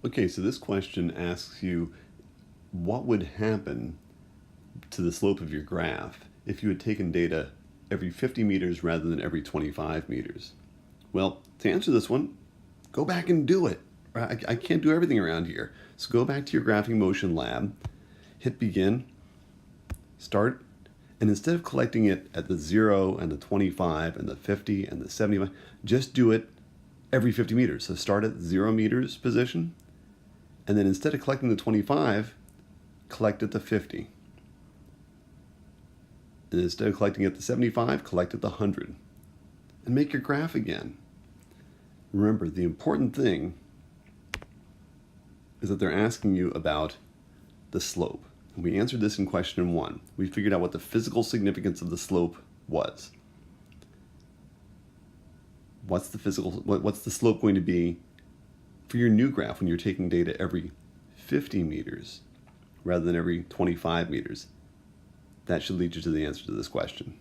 Okay, so this question asks you what would happen to the slope of your graph if you had taken data every 50 meters rather than every 25 meters. Well, to answer this one, go back and do it. I can't do everything around here. So go back to your graphing motion lab, hit begin, start, and instead of collecting it at the 0 and the 25 and the 50 and the 75, just do it every 50 meters. So start at 0 meters position, and then instead of collecting the 25, collect at the 50. And instead of collecting at the 75, collect at the 100. And make your graph again. Remember, the important thing is that they're asking you about the slope. And we answered this in question 1. We figured out what the physical significance of the slope was. What's the slope going to be for your new graph when you're taking data every 50 meters rather than every 25 meters? That should lead you to the answer to this question.